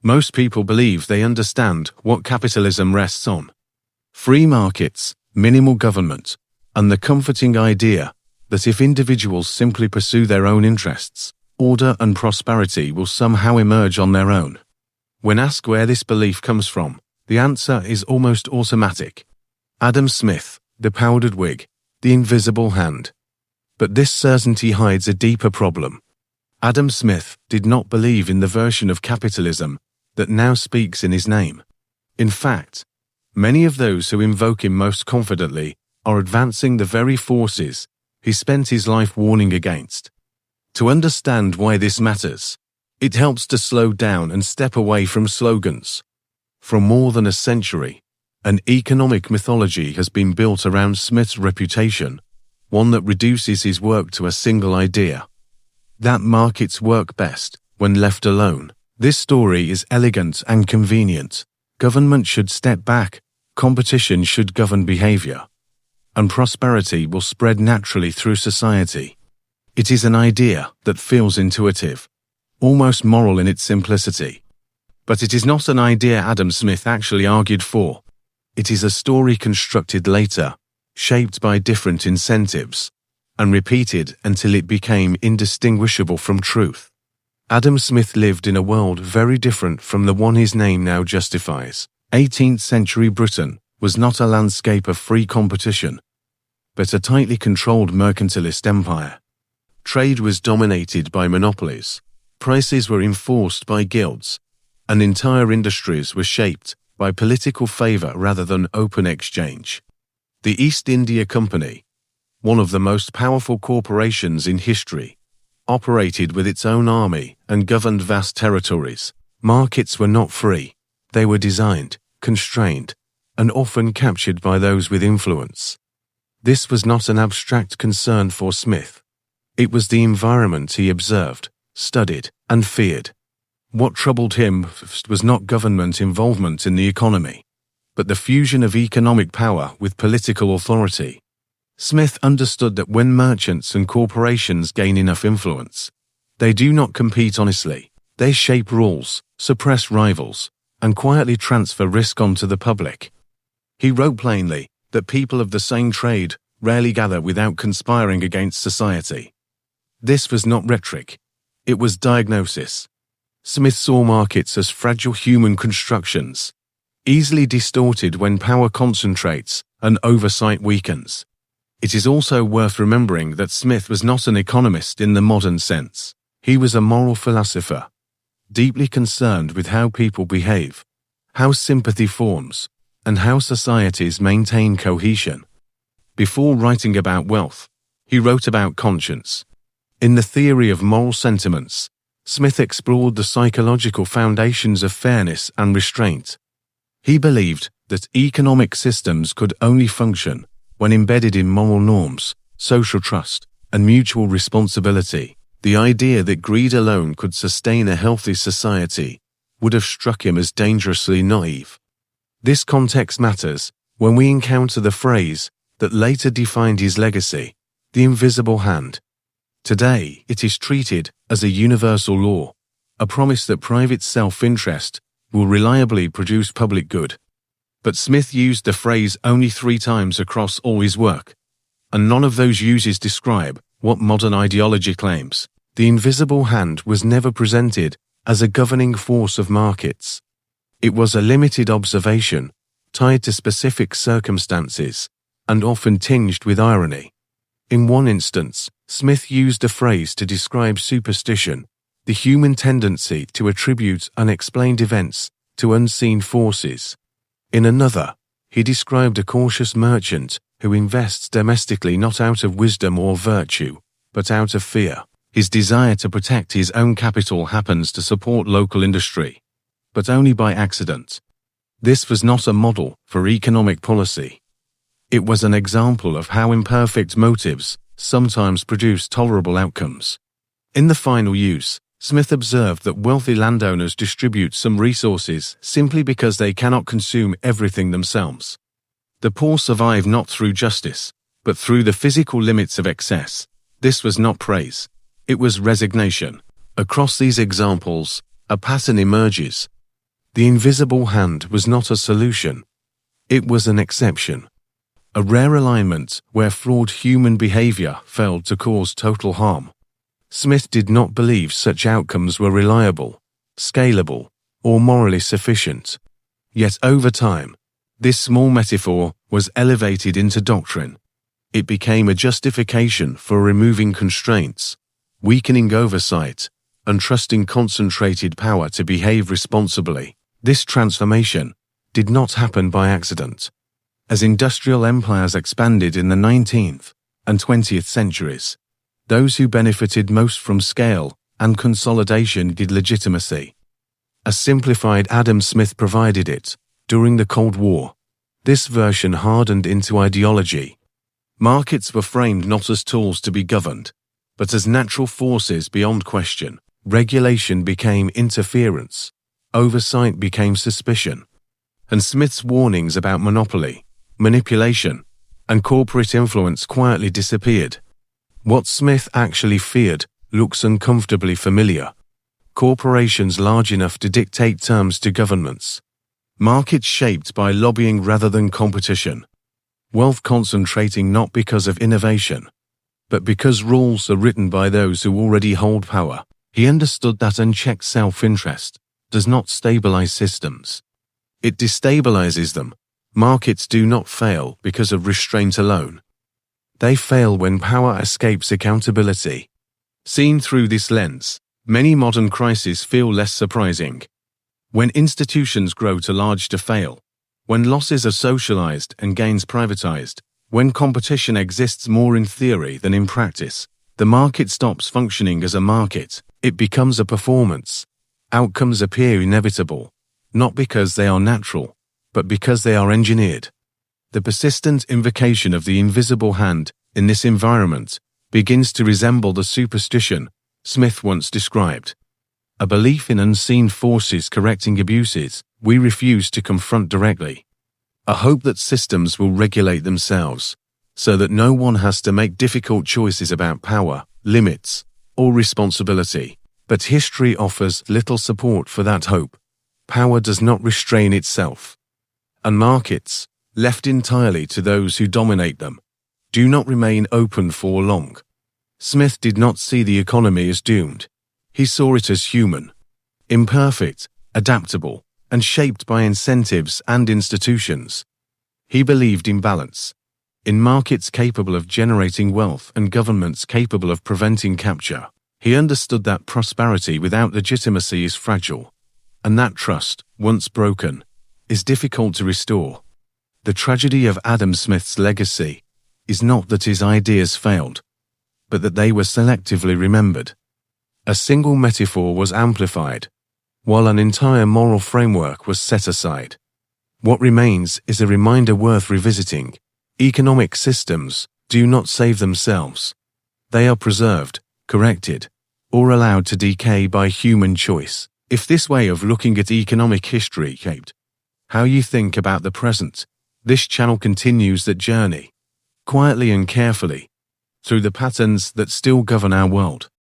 Most people believe they understand what capitalism rests on. Free markets, minimal government, and the comforting idea that if individuals simply pursue their own interests, order and prosperity will somehow emerge on their own. When asked where this belief comes from, the answer is almost automatic. Adam Smith, the powdered wig, the invisible hand. But this certainty hides a deeper problem. Adam Smith did not believe in the version of capitalism that now speaks in his name. In fact, many of those who invoke him most confidently are advancing the very forces he spent his life warning against. To understand why this matters, it helps to slow down and step away from slogans. For more than a century, an economic mythology has been built around Smith's reputation, one that reduces his work to a single idea: that markets work best when left alone. This story is elegant and convenient. Government should step back, competition should govern behavior, and prosperity will spread naturally through society. It is an idea that feels intuitive, almost moral in its simplicity. But it is not an idea Adam Smith actually argued for. It is a story constructed later, shaped by different incentives, and repeated until it became indistinguishable from truth. Adam Smith lived in a world very different from the one his name now justifies. 18th century Britain was not a landscape of free competition, but a tightly controlled mercantilist empire. Trade was dominated by monopolies, prices were enforced by guilds, and entire industries were shaped by political favor rather than open exchange. The East India Company, one of the most powerful corporations in history, operated with its own army and governed vast territories. Markets were not free. They were designed, constrained, and often captured by those with influence. This was not an abstract concern for Smith. It was the environment he observed, studied, and feared. What troubled him was not government involvement in the economy, but the fusion of economic power with political authority. Smith understood that when merchants and corporations gain enough influence, they do not compete honestly. They shape rules, suppress rivals, and quietly transfer risk onto the public. He wrote plainly that people of the same trade rarely gather without conspiring against society. This was not rhetoric. It was diagnosis. Smith saw markets as fragile human constructions, easily distorted when power concentrates and oversight weakens. It is also worth remembering that Smith was not an economist in the modern sense. He was a moral philosopher, deeply concerned with how people behave, how sympathy forms, and how societies maintain cohesion. Before writing about wealth, he wrote about conscience. In the theory of moral sentiments, Smith explored the psychological foundations of fairness and restraint. He believed that economic systems could only function when embedded in moral norms, social trust, and mutual responsibility. The idea that greed alone could sustain a healthy society would have struck him as dangerously naive. This context matters when we encounter the phrase that later defined his legacy, the invisible hand. Today, it is treated as a universal law, a promise that private self-interest will reliably produce public good. But Smith used the phrase only 3 times across all his work, and none of those uses describe what modern ideology claims. The invisible hand was never presented as a governing force of markets. It was a limited observation, tied to specific circumstances, and often tinged with irony. In one instance, Smith used a phrase to describe superstition, the human tendency to attribute unexplained events to unseen forces. In another, he described a cautious merchant who invests domestically not out of wisdom or virtue, but out of fear. His desire to protect his own capital happens to support local industry, but only by accident. This was not a model for economic policy. It was an example of how imperfect motives sometimes produce tolerable outcomes. In the final use, Smith observed that wealthy landowners distribute some resources simply because they cannot consume everything themselves. The poor survive not through justice, but through the physical limits of excess. This was not praise. It was resignation. Across these examples, a pattern emerges. The invisible hand was not a solution. It was an exception. A rare alignment where flawed human behavior failed to cause total harm. Smith did not believe such outcomes were reliable, scalable, or morally sufficient. Yet over time, this small metaphor was elevated into doctrine. It became a justification for removing constraints, weakening oversight, and trusting concentrated power to behave responsibly. This transformation did not happen by accident. As industrial empires expanded in the 19th and 20th centuries, those who benefited most from scale and consolidation did legitimacy. A simplified Adam Smith provided it during the Cold War. This version hardened into ideology. Markets were framed not as tools to be governed, but as natural forces beyond question. Regulation became interference, oversight became suspicion, and Smith's warnings about monopoly, manipulation, and corporate influence quietly disappeared. What Smith actually feared looks uncomfortably familiar. Corporations large enough to dictate terms to governments. Markets shaped by lobbying rather than competition. Wealth concentrating not because of innovation, but because rules are written by those who already hold power. He understood that unchecked self-interest does not stabilize systems. It destabilizes them. Markets do not fail because of restraint alone. They fail when power escapes accountability. Seen through this lens, many modern crises feel less surprising. When institutions grow too large to fail, when losses are socialized and gains privatized, when competition exists more in theory than in practice, the market stops functioning as a market. It becomes a performance. Outcomes appear inevitable, not because they are natural, but because they are engineered. The persistent invocation of the invisible hand in this environment begins to resemble the superstition Smith once described. A belief in unseen forces correcting abuses we refuse to confront directly. A hope that systems will regulate themselves, so that no one has to make difficult choices about power, limits, or responsibility. But history offers little support for that hope. Power does not restrain itself. And markets, left entirely to those who dominate them, do not remain open for long. Smith did not see the economy as doomed. He saw it as human, imperfect, adaptable, and shaped by incentives and institutions. He believed in balance, in markets capable of generating wealth and governments capable of preventing capture. He understood that prosperity without legitimacy is fragile, and that trust, once broken, is difficult to restore. The tragedy of Adam Smith's legacy is not that his ideas failed, but that they were selectively remembered. A single metaphor was amplified, while an entire moral framework was set aside. What remains is a reminder worth revisiting. Economic systems do not save themselves. They are preserved, corrected, or allowed to decay by human choice. If this way of looking at economic history shaped how you think about the present, this channel continues that journey, quietly and carefully, through the patterns that still govern our world.